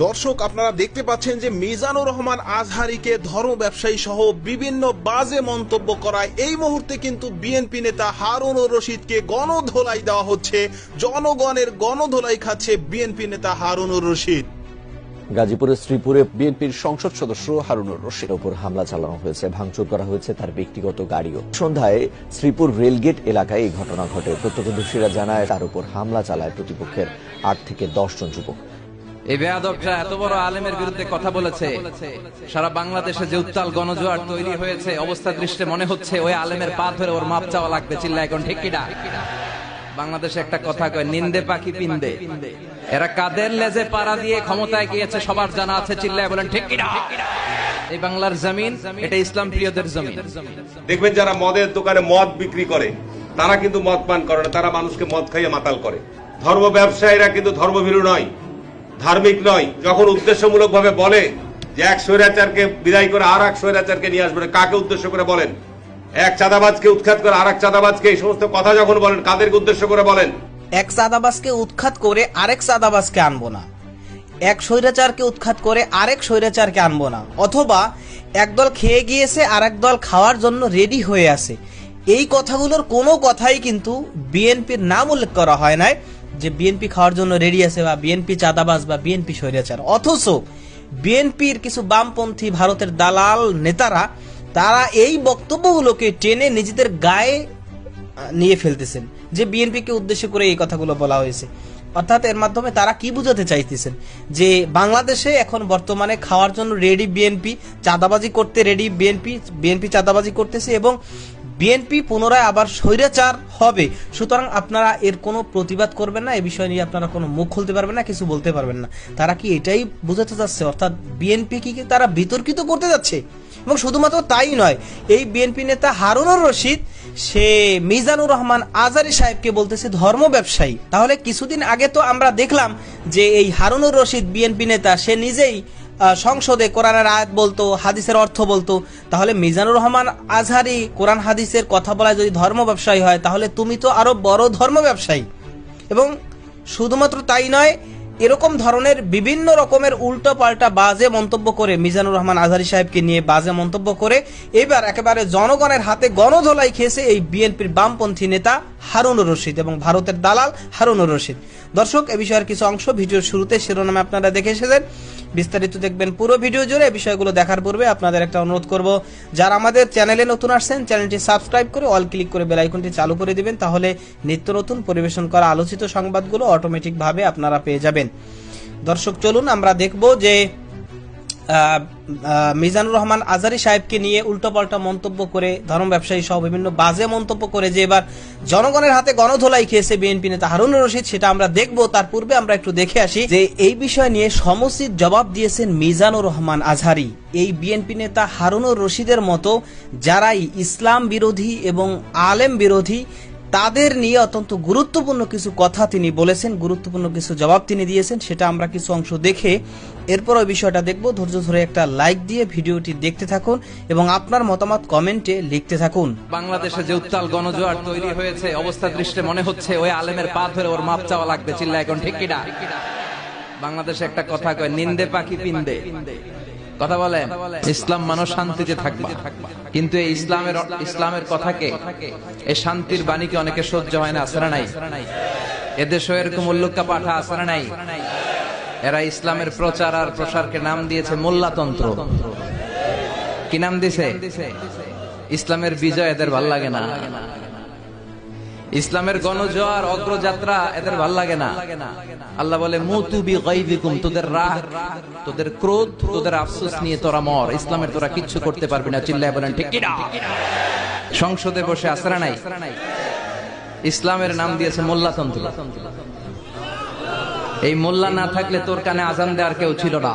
দর্শক, আপনারা দেখতে পাচ্ছেন যে মিজানুর রহমান আজহারীকে ধর্ম ব্যবসায়ী সহ বিভিন্ন বাজে মন্তব্য করায় এই মুহূর্তে কিন্তু বিএনপি নেতা হারুনুর রশিদকে গণধোলাই দেওয়া হচ্ছে। জনগণের গণধোলাই খাচ্ছে বিএনপি নেতা হারুনুর রশিদ। গাজীপুরের শ্রীপুরে বিএনপির সংসদ সদস্য হারুনুর রশিদের উপর হামলা চালানো হয়েছে, ভাঙচুর করা হয়েছে তার ব্যক্তিগত গাড়িও। সন্ধ্যায় শ্রীপুর রেলগেট এলাকায় এই ঘটনা ঘটে। প্রত্যক্ষদর্শীরা জানায় তার উপর হামলা চালায় প্রতিপক্ষের 8 থেকে 10 জন যুবক। এই বেয়াদবটা এত বড় আলেমের বিরুদ্ধে কথা বলেছে, সারা বাংলাদেশে যে উত্তাল গণজোয়ার তৈরি হয়েছে, অবস্থা দৃষ্টে মনে হচ্ছে ওই আলেমের পা ধরে ওর মাপ চাওয়া লাগবে। চিল্লা এখন ঠিক কিনা? বাংলাদেশে একটা কথা কয়, নিন্দে পাখি পিন্দে। এরা কাদের লেজে পাড়া দিয়ে ক্ষমতায় গিয়েছে সবার জানা আছে। চিল্লায় বলেন ঠিক কিনা? এই বাংলার জমিন, এটা ইসলাম প্রিয়দের জমিন। দেখবেন যারা মদের দোকানে মদ বিক্রি করে তারা কিন্তু মদ পান করে না, তারা মানুষকে মদ খাইয়ে মাতাল করে। ধর্ম ব্যবসায়ীরা কিন্তু ধর্মভীরু নয়, ধার্মিক নয়। যখন উদ্দেশ্যমূলক ভাবে বলে যে এক স্বৈরাচারকে বিদায় করে আর এক স্বৈরাচারকে নিয়ে আসবে, কাকে উদ্দেশ্য করে বলেন? এক চাঁদাবাজকে উৎখাত করে আর এক চাঁদাবাজকে, এই সমস্ত কথা যখন বলেন কাদেরকে উদ্দেশ্য করে বলেন? এক চাঁদাবাজকে উৎখাত করে আরেক চাঁদাবাজকে আনবো না, এক স্বৈরাচারকে উৎখাত করে আরেক স্বৈরাচারকে আনবো না, অথবা একদল খেয়ে গিয়েছে আর এক দল খাওয়ার জন্য রেডি হয়ে আছে। এই কথাগুলোর কোনো কথাই কিন্তু বিএনপির নাম উল্লেখ করা হয় নাই যে বিএনপি খাওয়ার জন্য রেডি আছে বা বিএনপি চাঁদাবাজ বা বিএনপি স্বৈরাচার। অথচ বিএনপির কিছু বামপন্থী ভারতের দালাল নেতারা তারা এই বক্তব্যগুলোকে টেনে নিজেদের গায়ে নিয়ে ফেলতেছেন যে বিএনপিকে উদ্দেশ্য করে এই কথাগুলো বলা হয়েছে। অর্থাৎ এর মাধ্যমে তারা কি বুঝাতে চাইতেছেন যে বাংলাদেশে এখন বর্তমানে খাওয়ার জন্য রেডি বিএনপি, চাঁদাবাজি করতে রেডি বিএনপি চাঁদাবাজি করতেছে এবং বিএনপি পুনরায় আবার স্বৈরাচার হবে। সুতরাং আপনারা এর কোনো প্রতিবাদ করবেন না, এ বিষয় নিয়ে আপনারা কোনো মুখ খুলতে পারবেন না, কিছু বলতে পারবেন না। তারা কি এটাই বোঝাতে যাচ্ছে? অর্থাৎ বিএনপি কি তারা বিতর্কিত করতে যাচ্ছে? এবং শুধুমাত্র তাই নয়, এই বিএনপি নেতা হারুনুর রশিদ সে মিজানুর রহমান আজহারী সাহেবকে বলতেছে ধর্ম ব্যবসায়ী। তাহলে কিছুদিন আগে তো আমরা দেখলাম যে এই হারুনুর রশিদ বিএনপি নেতা সে নিজেই সংসদে কোরআনের আয়াত বলতো, হাদিসের অর্থ বলতো। তাহলে মিজানুর রহমান আজহারী কোরআন হাদিসের কথা বলায় যদি ধর্ম ব্যবসায়ী হয়, তাহলে তুমি তো আরো বড় ধর্ম ব্যবসায়ী। এবং শুধুমাত্র তাই নয়, এরকম ধরনের বিভিন্ন রকমের উল্টো পাল্টা বাজে মন্তব্য করে মিজানুর রহমান আজহারী সাহেবকে নিয়ে বাজে মন্তব্য করে এবার একেবারে জনগণের হাতে গণধোলাই খেয়েছে এই বিএনপির বামপন্থী নেতা হারুনুর রশিদ এবং ভারতের দালাল হারুনুর রশিদ। দর্শক, এ বিষয়ের কিছু অংশ ভিডিওর শুরুতে শিরোনামে আপনারা দেখে এসেছেন, বিস্তারিত দেখবেন পুরো ভিডিও জুড়ে। এই বিষয়গুলো দেখার পূর্বে আপনাদের একটা অনুরোধ করব, যারা আমাদের চ্যানেলে নতুন আসছেন চ্যানেলটি সাবস্ক্রাইব করে অল ক্লিক করে বেল আইকনটি চালু করে দিবেন, তাহলে নিত্য নতুন পরিবেশন করা আলোচিত সংবাদগুলো অটোমেটিকভাবে আপনারা পেয়ে যাবেন। দর্শক, চলুন আমরা দেখব যে মিজানুর রহমান আজহারী সাহেবকে নিয়ে উল্টোপাল্টা মন্তব্য করে ধর্ম ব্যবসায়ী সহ বিভিন্ন বাজে মন্তব্য করে যে এবার জনগণের হাতে গণধোলাই খেয়েছে বিএনপি নেতা হারুনুর রশিদ, সেটা আমরা দেখব। তার পূর্বে আমরা একটু দেখে আসি যে এই বিষয় নিয়ে সমুচিত জবাব দিয়েছেন মিজানুর রহমান আজহারী। এই বিএনপি নেতা হারুনুর রশিদের মতো যারাই ইসলাম বিরোধী এবং আলেম বিরোধী, তাদের নিয়ে অত্যন্ত গুরুত্বপূর্ণ কিছু কথা তিনি বলেছেন, গুরুত্বপূর্ণ কিছু জবাব তিনি দিয়েছেন, সেটা আমরা কিছু অংশ দেখে এরপর ওই বিষয়টা দেখব। ধৈর্য ধরে একটা লাইক দিয়ে ভিডিওটি দেখতে থাকুন এবং আপনার মতামত কমেন্টে লিখতে থাকুন। বাংলাদেশে যে উত্তাল গণজোয়ার তৈরি হয়েছে, অবস্থা দৃষ্টে মনে হচ্ছে ওই আলেমের পা ধরে ওর মাপ চাওয়া লাগবে। চিল্লা এখন ঠিক কিনা? বাংলাদেশে একটা কথা কয়, নিন্দে পাখি পিন্দে। কথা বলে ইসলাম মানুষ শান্তিতে থাকবা, কিন্তু এই ইসলামের কথাকে, এই শান্তির বাণীকে অনেকে সহ্য হয় না। আসরা নাই এদেশে এরকম উল্লুক্কা পাঠা? আসরা নাই? এরা ইসলামের প্রচার আর প্রসারকে নাম দিয়েছে মোল্লাতন্ত্র। কি নাম দিছে? ইসলামের বিজয় এদের ভাল লাগে না, ইসলামের গণজোয়ার অগ্রযাত্রা এদের ভাল লাগে না। আল্লাহ বলে মুতু বিগাইযিকুম, তোদের রাগ, তোদের ক্রোধ, তোদের আফসোস নিয়ে তোরা মর, ইসলামের তোরা কিচ্ছু করতে পারবি না। চিল্লায় বলেন ঠিক কিনা? সংসদে বসে আসরা নাই, ইসলামের নাম দিয়েছে মোল্লাতন্ত্র। এই মোল্লা না থাকলে তোর কানে আজান দেওয়ার কেউ ছিল না,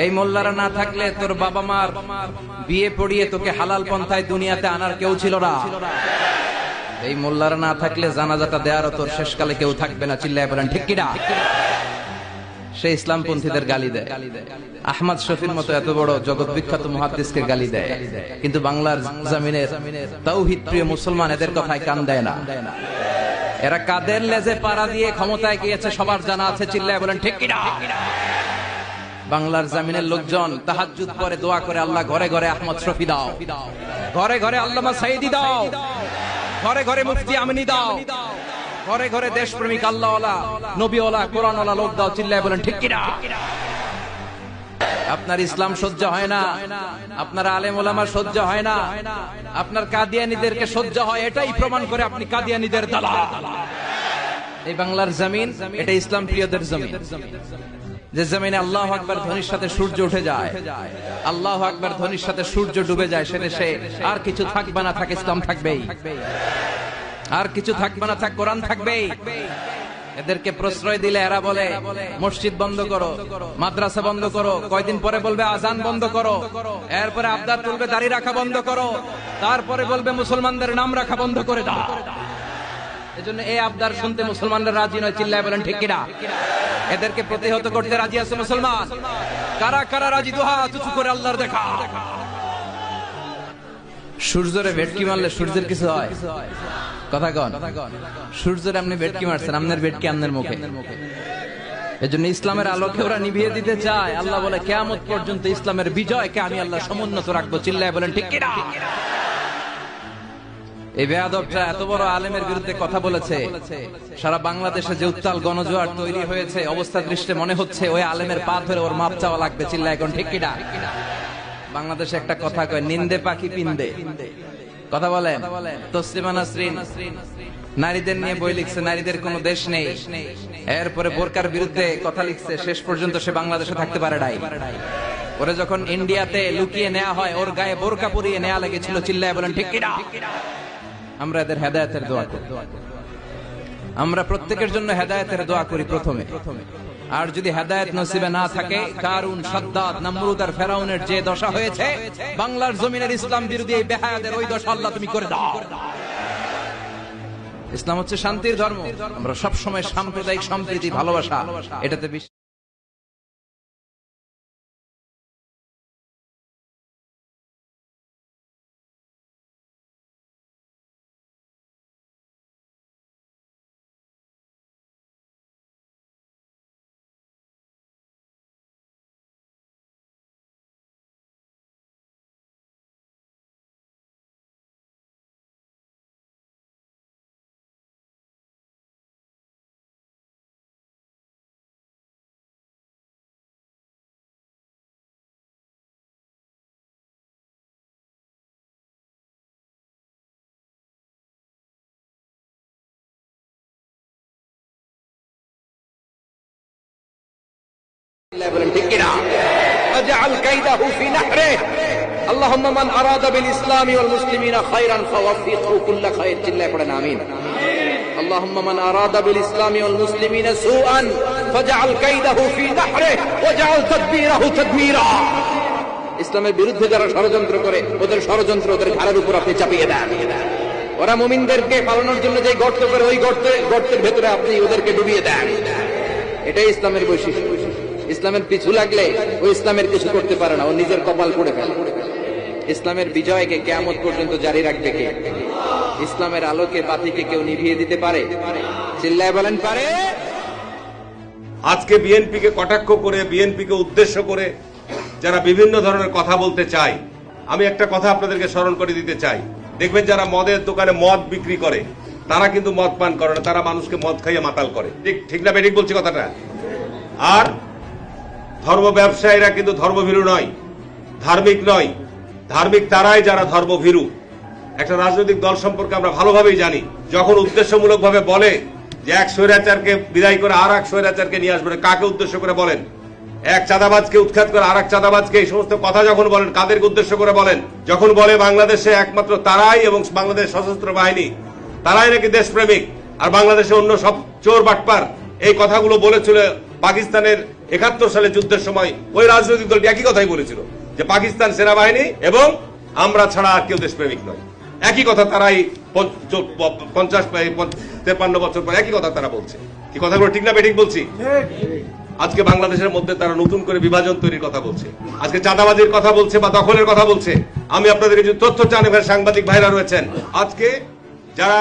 এই মোল্লারা না থাকলে তোর বাবা মার বিয়ে পড়িয়ে তোকে হালাল পন্থায় দুনিয়াতে আনার কেউ ছিল না, এই মোল্লারা না থাকলে জানাজাটা দেওয়ারও তোর শেষকালে কেউ থাকবে না। চিল্লায় বলেন ঠিক কিনা? সে ইসলামপন্থীদের গালি দেয়, আহমদ শফির মতো এত বড় জগৎ বিখ্যাত মুহাদ্দিসকে গালি দেয়, কিন্তু বাংলার জমিনের তাওহীদ প্রিয় মুসলমান এদের কথায় কান দেয় না। এরা কাদের লেজে পাড়া দিয়ে ক্ষমতায় গিয়েছে সবার জানা আছে, চিল্লায় বলেন ঠিক কিনা। বাংলার জমিনের লোকজন তাহাজ্জুদ পরে দোয়া করে, আল্লাহ ঘরে ঘরে আহমদ শফি দাও, ঘরে ঘরে আল্লামা সাইদি দাও, ঘরে ঘরে মুফতি আমিনী দাও, ঘরে ঘরে দেশপ্রেমিক আল্লাহওয়ালা নবীওয়ালা কোরআনওয়ালা লোক দাও, চিল্লায় বলেন ঠিক কিনা। আপনার ইসলাম সহ্য হয় না, আপনার আলেম ওলামা সহ্য হয় না, আপনার কাদিয়ানীদেরকে সহ্য হয়, এটাই প্রমাণ করে আপনি কাদিয়ানীদের দালাল। এই বাংলার জমিন এটা ইসলাম প্রিয়দের জমিন, যে জমিনে আল্লাহু আকবার ধ্বনির সাথে সূর্য উঠে যায়, আল্লাহু আকবার ধ্বনির সাথে সূর্য ডুবে যায়, সে দেশে আর কিছু থাকবে না, থাক ইসলাম থাকবেই, আর কিছু থাকবে না, থাক কোরআন থাকবেই। এদেরকে প্রশ্রয় দিলে এরা বলে মসজিদ বন্ধ করো, মাদ্রাসা বন্ধ করো, কয়দিন পরে বলবে আজান বন্ধ করো, এরপরে আবদার তুলবে দাড়ি রাখা বন্ধ করো, তারপরে বলবে মুসলমানদের নাম রাখা বন্ধ করে দাও। এজন্য এই আবদার শুনতে মুসলমানরা রাজি নয়, চিল্লায় বলেন ঠিক কিনা। এদেরকে প্রতিহত করতে রাজি আছে মুসলমান? কারা কারা রাজি? দুহাত উঁচু করে আল্লাহর দেখা। সূর্যরে ভেটকি মারলে সূর্যের কিছু হয়? কথা কন। সূর্যের আপনি ভেটকি মারছেন, আপনার ভেটকি আপনার মুখে। এজন্য ইসলামের আলোকে ওরা নিভিয়ে দিতে চায়। আল্লাহ বলে কিয়ামত পর্যন্ত ইসলামের বিজয়কে আমি আল্লাহ সমুন্নত রাখবো, চিল্লায় বলেন ঠিক কিনা। এই বেয়াদবটা এত বড় আলেমের বিরুদ্ধে কথা বলেছে, সারা বাংলাদেশে যে উত্তাল গণজোয়ার তৈরি হয়েছে, অবস্থা দৃষ্টে মনে হচ্ছে ওই আলেমের পা ধরে ওর মাপ চাওয়া লাগবে, চিল্লায় এখন ঠিক কিনা। বাংলাদেশে একটা কথা কয়, নিন্দে পাখি পিন্দে। কথা বলেন। তসলিমা নাসরিন নারীদের নিয়ে বই লিখছে, নারীদের কোনো দেশ নেই। এরপরে বোরকার বিরুদ্ধে কথা লিখছে, শেষ পর্যন্ত সে বাংলাদেশে থাকতে পারে নাই। ওরে যখন ইন্ডিয়াতে লুকিয়ে নেওয়া হয়, ওর গায়ে বোরকা পরিয়ে নেওয়া লেগেছিল, চিল্লায় বলেন ঠিক কিনা। আমরা এদের হেদায়েতের দোয়া করি, আমরা প্রত্যেকের জন্য হেদায়েতের দোয়া করি প্রথমে। আর যদি হেদায়েত নসিবে না থাকে, কারুন, সাদ্দাত, নমরুদ আর ফেরাউনের যে দশা হয়েছে, বাংলার জমিনের ইসলাম বিরোধী এই বেহায়াদের ওই দশা আল্লাহ তুমি করে দাও। ইসলাম হচ্ছে শান্তির ধর্ম। আমরা সব সময় সাম্প্রদায়িক সম্প্রীতি, ভালোবাসা এটাতে বিশ্বাস। اللهم من أراد بالإسلام والمسلمين خيرا فوفقه كل خير চিল্লায় পড়েন আমিন। اللهم من أراد بالإسلام والمسلمين سوءا فاجعل كيده في نحره واجعل تدبيره تدميرا। ইসলামের বিরুদ্ধে যারা ষড়যন্ত্র করে, ওদের ষড়যন্ত্র ওদের ঘাড়ের উপর আপনি চাপিয়ে দেন। ওরা মুমিনদেরকে পালানোর জন্য যে গর্ত করে, ওই গর্তের ভেতরে আপনি ওদেরকে ডুবিয়ে দেন। এটাই ইসলামের বৈশিষ্ট্য। ইসলামের পিছু লাগলে ও ইসলামের কিছু করতে পারে না, ও নিজের কপাল পড়ে ফেলে। ইসলামের বিজয়কে কিয়ামত পর্যন্ত জারি রাখবে কে? ইসলামের আলোকে বাতিকে কেউ নিভিয়ে দিতে পারে? চিল্লায় বলেন পারে। আজকে বিএনপিকে কটাক্ষ করে, বিএনপিকে উদ্দেশ্য করে যারা বিভিন্ন ধরনের কথা বলতে চায়, আমি একটা কথা আপনাদেরকে স্মরণ করে দিতে চাই। দেখবেন যারা মদের দোকানে মদ বিক্রি করে, তারা কিন্তু মদ পান করে না, তারা মানুষকে মদ খাইয়ে মাতাল করে। ঠিক না বেঠিক বলছি কথাটা? আর ধর্ম ব্যবসায়ীরা কিন্তু ধর্মভীরু নয়, ধার্মিক নয়। ধার্মিক তারাই যারা ধর্মভীরু। একটা রাজনৈতিক দল সম্পর্কে আমরা ভালোভাবেই জানি, যখন উদ্দেশ্যমূলকভাবে বলে যে এক স্বৈরাচারকে বিদায় করে আর এক স্বৈরাচারকে নিয়ে আসবে, কাকে উদ্দেশ্য করে বলেন? এক চাঁদাবাজকে উৎখাত করে আর এক চাঁদাবাজকে, এই সমস্ত কথা যখন বলেন কাদেরকে উদ্দেশ্য করে বলেন? যখন বলে বাংলাদেশে একমাত্র তারাই এবং বাংলাদেশ সশস্ত্র বাহিনী তারাই নাকি দেশপ্রেমিক, আর বাংলাদেশে অন্য সব চোর বাটপার, এই কথাগুলো বলেছিল পাকিস্তানের ৭১ সালে যুদ্ধের সময়। ওই রাজনৈতিক দলটি একই কথাই বলেছিল যে পাকিস্তান সেনাবাহিনী এবং আমরা ছাড়া আর কেউ দেশপ্রেমিক নয়। একই কথা তারাই ৫০-৫৩ বছর পর একই কথা তারা বলছে। কি কথাগুলো ঠিক না বেঠিক বলছি? আজকে বাংলাদেশের মধ্যে তারা নতুন করে বিভাজন তৈরির কথা বলছে, আজকে চাঁদাবাজির কথা বলছে বা দখলের কথা বলছে। আমি আপনাদের কিছু তথ্য চান, এখানে সাংবাদিক ভাইরা রয়েছেন। আজকে যারা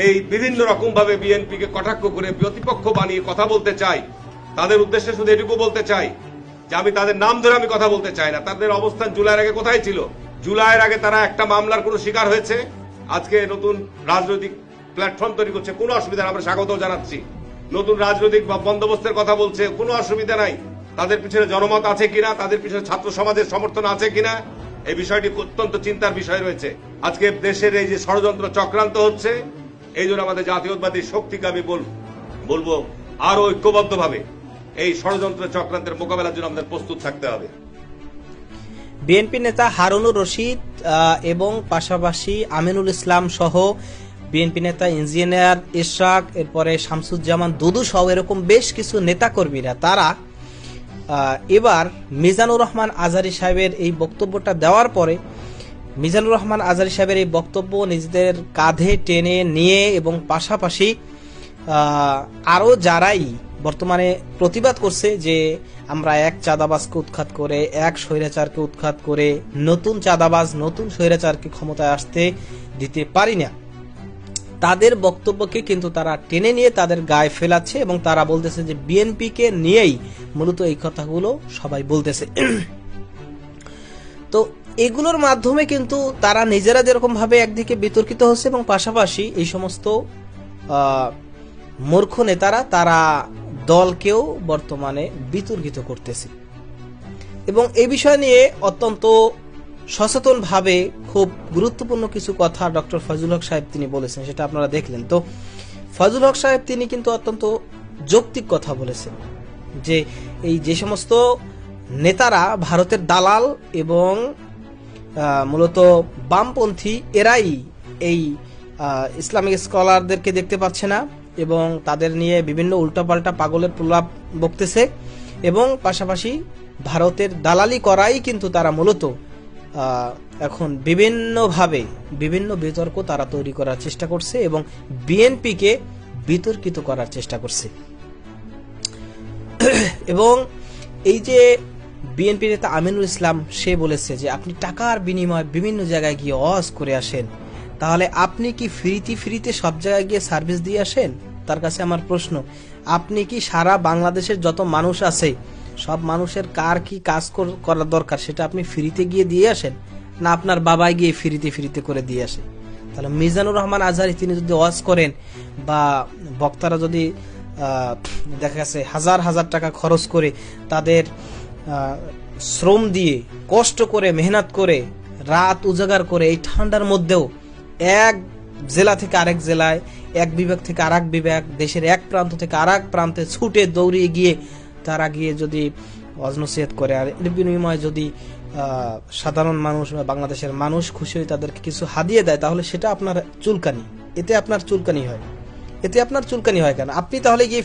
এই বিভিন্ন রকম ভাবে বিএনপিকে কটাক্ষ করে প্রতিপক্ষ বানিয়ে কথা বলতে চায়, তাদের উদ্দেশ্যে শুধু এটুকু বলতে চাই যে আমি তাদের নাম ধরে আমি কথা বলতে চাই না। তাদের অবস্থান জুলাইয়ের আগে কোথায় ছিল? জুলাইয়ের আগে তারা একটা মামলার কোনো শিকার হয়েছে? আজকে নতুন রাজনৈতিক প্ল্যাটফর্ম তৈরি করছে, কোনো অসুবিধা নেই, আমরা স্বাগত জানাচ্ছি। নতুন রাজনৈতিক বন্দোবস্তের কথা বলছে, কোনো অসুবিধা নাই। তাদের পিছনে জনমত আছে কিনা, তাদের পিছনে ছাত্র সমাজের সমর্থন আছে কিনা, এই বিষয়টি অত্যন্ত চিন্তার বিষয় রয়েছে। আজকে দেশের এই যে ষড়যন্ত্র চক্রান্ত হচ্ছে, এই জন্য আমাদের জাতীয়তাবাদী শক্তিকে আমি বলবো আরো ঐক্যবদ্ধভাবে এই ষড়যন্ত্র চক্রান্তের মোকাবেলার জন্য আমাদের প্রস্তুত থাকতে হবে। বিএনপি নেতা হারুনুর রশিদ এবং পাশাপাশি আমিনুল ইসলাম সহ বিএনপি নেতা ইঞ্জিনিয়ার ইশরাক, এরপরে শামসুজ্জামান দুদু সহ এরকম বেশ কিছু নেতাকর্মীরা তারা এবার মিজানুর রহমান আজহারী সাহেবের এই বক্তব্যটা দেওয়ার পরে মিজানুর রহমান আজহারী সাহেবের এই বক্তব্য নিজেদের কাঁধে টেনে নিয়ে এবং পাশাপাশি আরো যারাই বর্তমানে প্রতিবাদ করছে যে আমরা এক চাঁদাবাজকে উৎখাত করে, এক স্বৈরাচারকে উৎখাত করে নতুন চাঁদাবাজ নতুন স্বৈরাচারকে ক্ষমতায় আসতে দিতে পারি না, তাদের বক্তব্যকে কিন্তু তারা টেনে নিয়ে তাদের গায়ে ফেলাচ্ছে এবং তারা বলতেছে যে বিএনপিকে নিয়েই মূলত এই কথাগুলো সবাই বলতেছে। তো এগুলোর মাধ্যমে কিন্তু তারা নিজেরা যেরকম ভাবে একদিকে বিতর্কিত হচ্ছে এবং পাশাপাশি এই সমস্ত মূর্খ নেতারা তারা দলকেও বর্তমানে বিতর্কিত করতেছে এবং এই বিষয় নিয়ে অত্যন্ত সচেতন ভাবে খুব গুরুত্বপূর্ণ কিছু কথা ডক্টর ফজলুল হক সাহেব তিনি বলেছেন, সেটা আপনারা দেখলেন। তো ফজলুল হক সাহেব তিনি কিন্তু অত্যন্ত যৌক্তিক কথা বলেছেন যে এই যে সমস্ত নেতারা ভারতের দালাল এবং মূলত বামপন্থী, এরাই এই ইসলামিক স্কলারদেরকে দেখতে পাচ্ছে না এবং তাদের নিয়ে বিভিন্ন উল্টাপাল্টা পাগলের প্রলাপ বকতেছে এবং পাশাপাশি ভারতের দালালি করাই কিন্তু তারা মূলত এখন বিভিন্নভাবে বিভিন্ন বিতর্ক তারা তৈরি করার চেষ্টা করছে এবং বিএনপিকে বিতর্কিত করার চেষ্টা করছে। এবং এই যে বিএনপি নেতা আমিনুল ইসলাম সে বলেছে যে আপনি টাকার বিনিময়ে বিভিন্ন জায়গায় গিয়ে ওয়াজ করে আসেন, তাহলে আপনি কি ফ্রিতে সব জায়গায় গিয়ে সার্ভিস দিয়ে আসেন? তার কাছে আমার প্রশ্ন, আপনি কি সারা বাংলাদেশের যত মানুষ আছে সব মানুষের কার কি কাজ করার দরকার সেটা আপনি ফ্রিতে গিয়ে দিয়ে আসেন, না আপনার বাবাই গিয়ে ফ্রিতে করে দিয়ে আসে? তাহলে মিজানুর রহমান আজহারী তিনি যদি ওয়াজ করেন বা বক্তারা যদি দেখা গেছে হাজার হাজার টাকা খরচ করে তাদের শ্রম দিয়ে কষ্ট করে মেহনত করে রাত উজাগার করে এই ঠান্ডার মধ্যেও এক জেলা থেকে আরেক জেলায়, এক বিভাগ থেকে আরেক বিভাগ, দেশের এক প্রান্ত থেকে আরেক প্রান্তে ছুটে দৌড়িয়ে গিয়ে তারা গিয়ে যদি ওয়াজ নসিহত করে আর এর বিনিময়ে যদি সাধারণ মানুষ বা বাংলাদেশের মানুষ খুশি হয়ে তাদেরকে কিছু হাদিয়ে দেয়, তাহলে সেটা আপনার চুলকানি, এতে আপনার চুলকানি হয়। এতে আপনার চুলকানি হয় কেন? আপনি তাহলে গিয়ে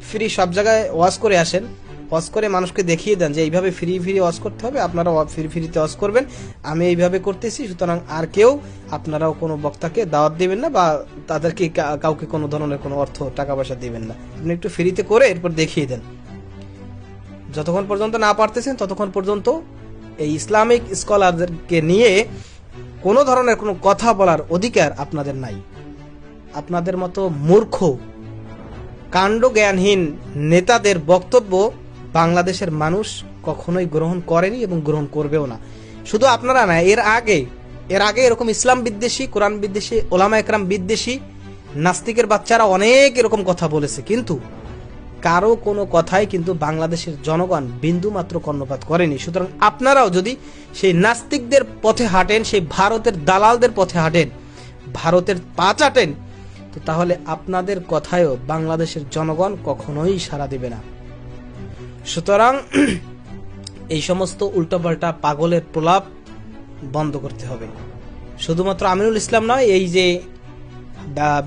ফ্রি সব জায়গায় ওয়াজ করে আসেন, ওয়াজ করে মানুষকে দেখিয়ে দেন যে এইভাবে ফ্রি ওয়াজ করতে হবে, আপনারা ফ্রিতে ওয়াজ করবেন, আমি এইভাবে করতেছি, সুতরাং আর কেউ আপনারাও কোনো বক্তাকে দাওয়াত দিবেন না বা তাদেরকে কাউকে কোনো ধরনের কোনো অর্থ টাকা পয়সা দিবেন না, আপনি একটু ফ্রিতে করে এরপর দেখিয়ে দেন। যতক্ষণ পর্যন্ত না পারতেছেন ততক্ষণ পর্যন্ত এই ইসলামিক স্কলারদেরকে নিয়ে কোনো ধরনের কোনো কথা বলার অধিকার আপনাদের নাই। আপনাদের মতো মূর্খ কাণ্ড জ্ঞানহীন নেতাদের বক্তব্য বাংলাদেশের মানুষ কখনোই গ্রহণ করেনি এবং গ্রহণ করবেও না। শুধু আপনারা না, এর আগে এরকম ইসলাম বিদ্বেষী, কোরআন বিদ্বেষী, ওলামা একরাম বিদ্বেষী নাস্তিকের বাচ্চারা অনেক এরকম কথা বলেছে, কিন্তু কারো কোনো কথাই কিন্তু বাংলাদেশের জনগণ বিন্দু মাত্র কর্ণপাত করেনি। সুতরাং আপনারাও যদি সেই নাস্তিকদের পথে হাঁটেন, সেই ভারতের দালালদের পথে হাঁটেন, ভারতের পা চাটেন, তো তাহলে আপনাদের কথায়ও বাংলাদেশের জনগণ কখনোই সাড়া দিবে না। সুতরাং এই সমস্ত উল্টোপাল্টা পাগলের প্রলাপ বন্ধ করতে হবে। শুধুমাত্র আমিনুল ইসলাম নয়, এই যে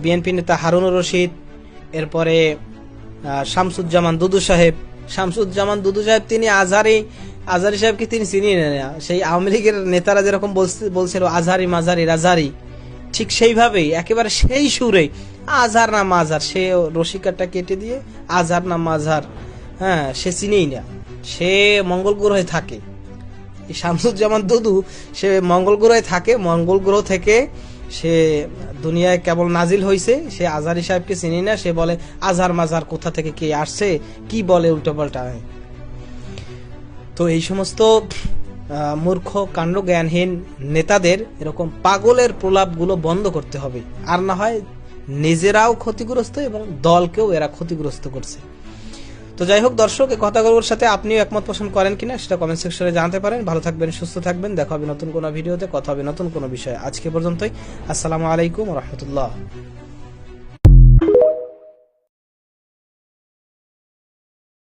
বিএনপি নেতা হারুনুর রশিদ, এরপরে শামসুজ্জামান দুদু সাহেব তিনি আজহারি সাহেবকে তিনি চিনি না। সেই আওয়ামী লীগের নেতারা যেরকম বলছিল আজহারি মাঝারি রাজারি, ঠিক সেইভাবেই একেবারে সেই সুরে আজহার না মাঝহার, সে রশিকারটা কেটে দিয়ে আজহার না মাঝহার, হ্যাঁ সে চিনেই না, সে মঙ্গল গ্রহে থাকে। শামসুজ্জামান দুদু সে মঙ্গল গ্রহে থাকে, মঙ্গল গ্রহ থেকে সে দুনিয়ায় কেবল নাজিল হয়েছে, সে আজহারি সাহেবকে চিনি না, সে বলে আজহার মাজার কোথা থেকে কে আসছে, কি বলে উল্টোপাল্টা। তো এই সমস্ত মূর্খ কাণ্ড জ্ঞানহীন নেতাদের এরকম পাগলের প্রলাপগুলো বন্ধ করতে হবে, আর না হয় নিজেরাও ক্ষতিগ্রস্ত এবং দলকেও এরা ক্ষতিগ্রস্ত করছে। তো যাই হোক দর্শক, এই কথাগুলোর সাথে আপনিও একমত পোষণ করেন কিনা সেটা কমেন্ট সেকশনে জানাতে পারেন। ভালো থাকবেন, সুস্থ থাকবেন, দেখা হবে নতুন কোনো ভিডিওতে, কথা হবে নতুন কোনো বিষয়ে। আজকে পর্যন্তই, আসসালামু আলাইকুম ওয়া রাহমাতুল্লাহ।